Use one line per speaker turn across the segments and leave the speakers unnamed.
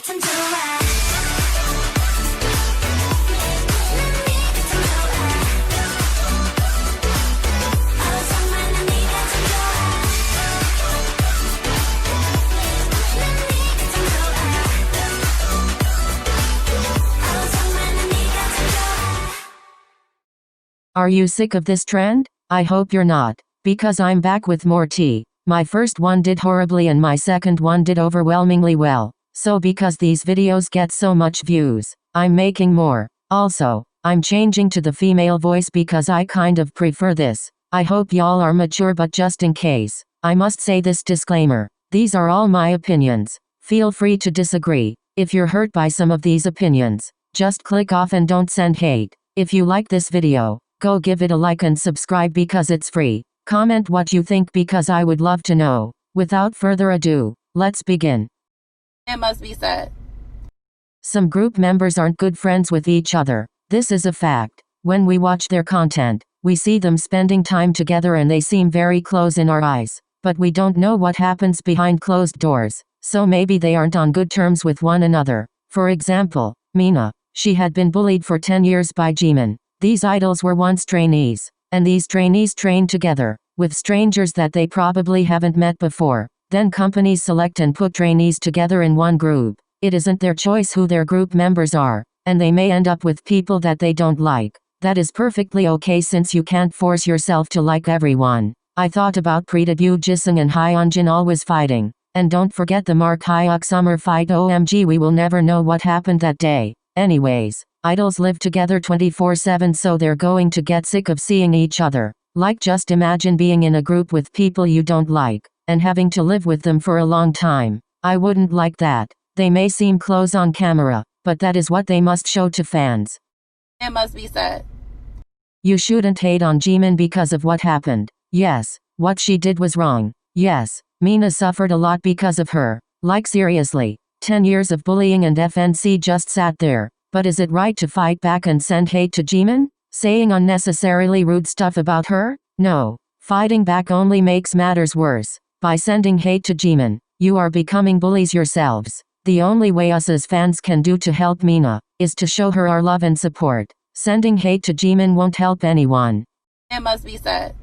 참 좋아.
Are you sick of this trend? I hope you're not, because I'm back with more tea. My first one did horribly and my second one did overwhelmingly well. So because these videos get so much views, I'm making more. Also, I'm changing to the female voice because I kind of prefer this. I hope y'all are mature, but just in case, I must say this disclaimer. These are all my opinions. Feel free to disagree. If you're hurt by some of these opinions, just click off and don't send hate. If you like this video, go give it a like and subscribe because it's free. Comment what you think because I would love to know. Without further ado, let's begin.
It must be said.
Some group members aren't good friends with each other. This is a fact. When we watch their content, we see them spending time together and they seem very close in our eyes. But we don't know what happens behind closed doors. So maybe they aren't on good terms with one another. For example, Mina. She had been bullied for 10 years by Jimin. These idols were once trainees, and these trainees trained together, with strangers that they probably haven't met before. Then companies select and put trainees together in one group. It isn't their choice who their group members are, and they may end up with people that they don't like. That is perfectly okay since you can't force yourself to like everyone. I thought about pre-debut Jisung and Hyunjin always fighting. And don't forget the Mark Hyuk summer fight. OMG, we will never know what happened that day. Anyways, idols live together 24/7, so they're going to get sick of seeing each other. Like, just imagine being in a group with people you don't like, and having to live with them for a long time. I wouldn't like that. They may seem close on camera, but that is what they must show to fans.
It must be said.
You shouldn't hate on Jimin because of what happened. Yes, what she did was wrong. Yes, Mina suffered a lot because of her. Like, seriously, 10 years of bullying and FNC just sat there. But is it right to fight back and send hate to Jimin? Saying unnecessarily rude stuff about her? No. Fighting back only makes matters worse. By sending hate to Jimin, you are becoming bullies yourselves. The only way us as fans can do to help Mina is to show her our love and support. Sending hate to Jimin won't help anyone.
It must be said.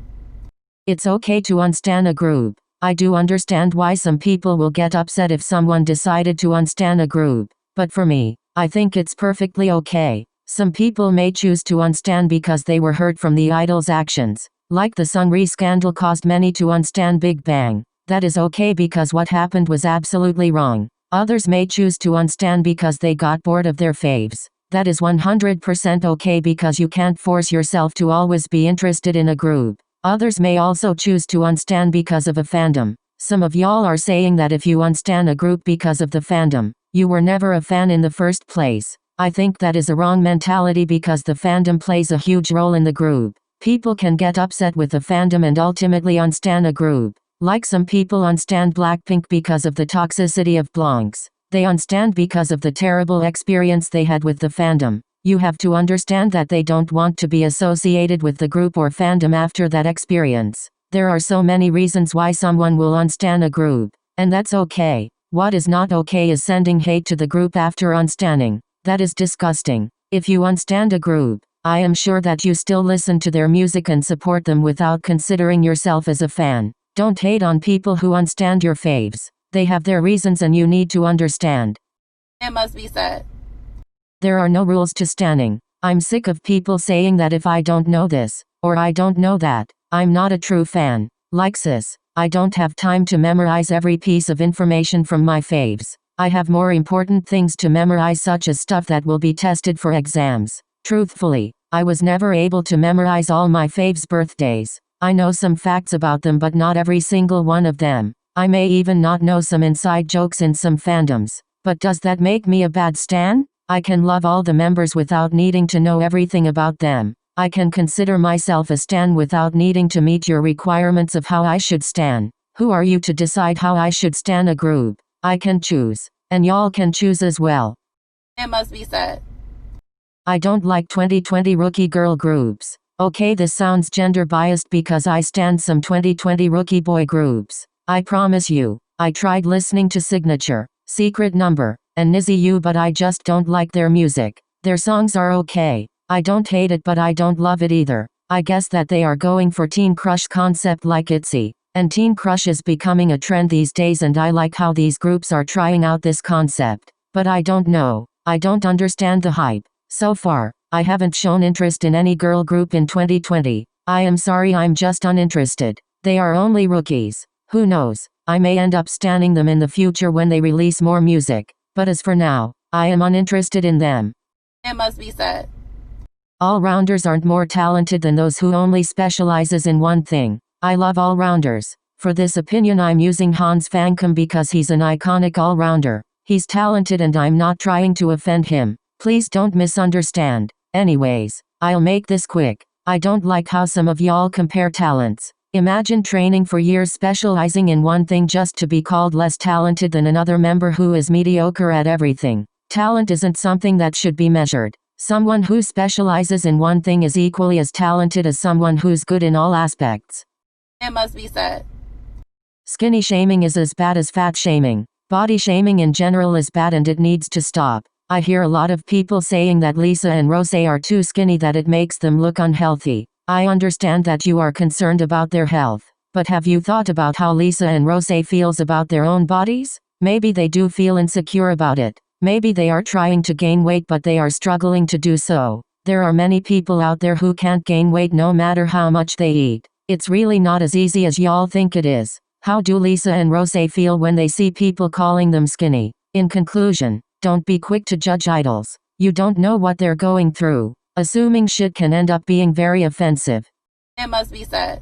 It's okay to unstan a group. I do understand why some people will get upset if someone decided to unstan a group. But for me, I think it's perfectly okay. Some people may choose to unstan because they were hurt from the idol's actions. Like the Sungri scandal caused many to unstan Big Bang. That is okay because what happened was absolutely wrong. Others may choose to unstan because they got bored of their faves. That is 100% okay because you can't force yourself to always be interested in a group. Others may also choose to unstan because of a fandom. Some of y'all are saying that if you unstan a group because of the fandom, you were never a fan in the first place. I think that is a wrong mentality because the fandom plays a huge role in the group. People can get upset with the fandom and ultimately unstan a group. Like some people unstan Blackpink because of the toxicity of Blancs. They unstan because of the terrible experience they had with the fandom. You have to understand that they don't want to be associated with the group or fandom after that experience. There are so many reasons why someone will unstan a group, and that's okay. What is not okay is sending hate to the group after unstanning. That is disgusting. If you unstan a group, I am sure that you still listen to their music and support them without considering yourself as a fan. Don't hate on people who unstan your faves. They have their reasons and you need to understand.
It must be said.
There are no rules to stanning. I'm sick of people saying that if I don't know this, or I don't know that, I'm not a true fan. Like, sis, I don't have time to memorize every piece of information from my faves. I have more important things to memorize, such as stuff that will be tested for exams. Truthfully, I was never able to memorize all my faves' birthdays. I know some facts about them but not every single one of them. I may even not know some inside jokes in some fandoms. But does that make me a bad stan? I can love all the members without needing to know everything about them. I can consider myself a stan without needing to meet your requirements of how I should stan. Who are you to decide how I should stan a group? I can choose. And y'all can choose as well.
It must be said.
I don't like 2020 rookie girl groups. Okay, this sounds gender biased because I stan some 2020 rookie boy groups. I promise you, I tried listening to Signature, Secret Number, and Nizzy U, but I just don't like their music. Their songs are okay. I don't hate it, but I don't love it either. I guess that they are going for teen crush concept like ITZY. And teen crush is becoming a trend these days, and I like how these groups are trying out this concept. But I don't know. I don't understand the hype. So far, I haven't shown interest in any girl group in 2020. I am sorry, I'm just uninterested. They are only rookies. Who knows? I may end up standing them in the future when they release more music. But as for now, I am uninterested in them.
It must be said.
All-rounders aren't more talented than those who only specializes in one thing. I love all-rounders. For this opinion I'm using Hans Fangkum because he's an iconic all-rounder. He's talented and I'm not trying to offend him. Please don't misunderstand. Anyways, I'll make this quick. I don't like how some of y'all compare talents. Imagine training for years specializing in one thing just to be called less talented than another member who is mediocre at everything. Talent isn't something that should be measured. Someone who specializes in one thing is equally as talented as someone who's good in all aspects.
It must be said.
Skinny shaming is as bad as fat shaming. Body shaming in general is bad and it needs to stop. I hear a lot of people saying that Lisa and Rose are too skinny, that it makes them look unhealthy. I understand that you are concerned about their health. But have you thought about how Lisa and Rose feels about their own bodies? Maybe they do feel insecure about it. Maybe they are trying to gain weight but they are struggling to do so. There are many people out there who can't gain weight no matter how much they eat. It's really not as easy as y'all think it is. How do Lisa and Rose feel when they see people calling them skinny? In conclusion, don't be quick to judge idols. You don't know what they're going through. Assuming shit can end up being very offensive.
It must be said.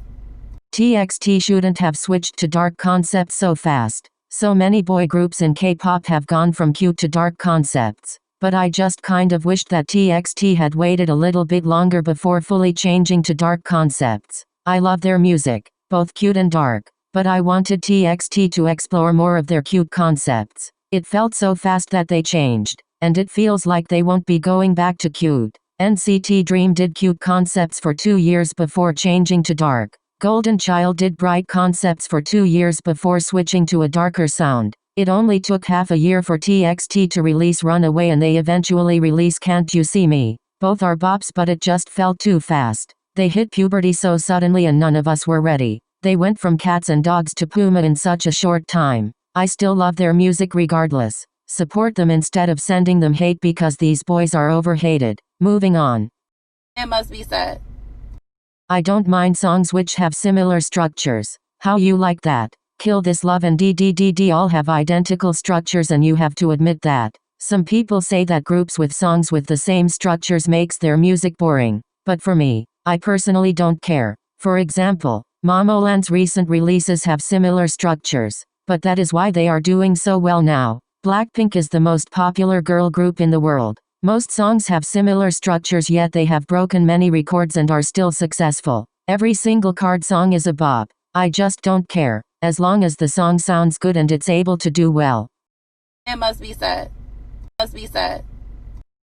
TXT shouldn't have switched to dark concepts so fast. So many boy groups in K-pop have gone from cute to dark concepts. But I just kind of wished that TXT had waited a little bit longer before fully changing to dark concepts. I love their music, both cute and dark. But I wanted TXT to explore more of their cute concepts. It felt so fast that they changed. And it feels like they won't be going back to cute. NCT Dream did cute concepts for 2 years before changing to dark. Golden Child did bright concepts for 2 years before switching to a darker sound. It only took half a year for TXT to release Runaway and they eventually release Can't You See Me. Both are bops but it just felt too fast. They hit puberty so suddenly and none of us were ready. They went from cats and dogs to Puma in such a short time. I still love their music regardless. Support them instead of sending them hate because these boys are overhated. Moving on.
It must be said.
I don't mind songs which have similar structures. How you like that? Kill This Love and DDDD all have identical structures and you have to admit that. Some people say that groups with songs with the same structures makes their music boring. But for me, I personally don't care. For example, Momoland's recent releases have similar structures. But that is why they are doing so well now. Blackpink is the most popular girl group in the world. Most songs have similar structures yet they have broken many records and are still successful. Every single card song is a bop. I just don't care, as long as the song sounds good and it's able to do well.
It must be said. Must be said.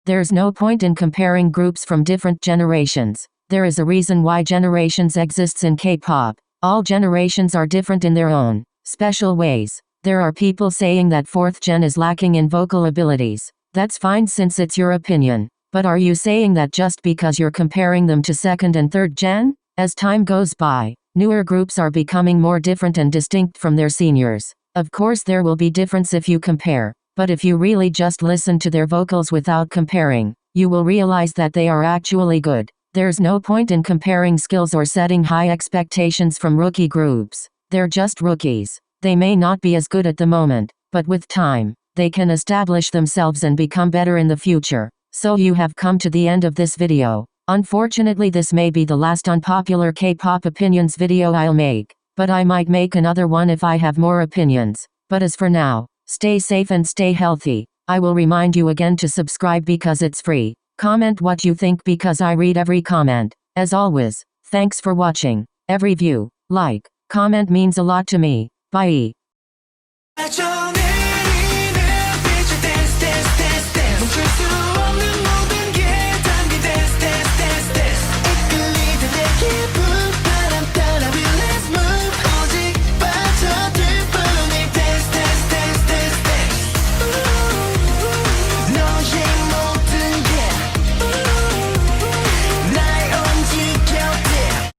There's no point in comparing groups from different generations. There is a reason why generations exists in K-pop. All generations are different in their own special ways. There are people saying that 4th gen is lacking in vocal abilities. That's fine since it's your opinion. But are you saying that just because you're comparing them to 2nd and 3rd gen? As time goes by, newer groups are becoming more different and distinct from their seniors. Of course there will be difference if you compare. But if you really just listen to their vocals without comparing, you will realize that they are actually good. There's no point in comparing skills or setting high expectations from rookie groups. They're just rookies. They may not be as good at the moment, but with time, they can establish themselves and become better in the future. So you have come to the end of this video. Unfortunately this may be the last unpopular K-pop opinions video I'll make, but I might make another one if I have more opinions. But as for now, stay safe and stay healthy. I will remind you again to subscribe because it's free. Comment what you think because I read every comment. As always, thanks for watching. Every view, like, comment means a lot to me. Bye.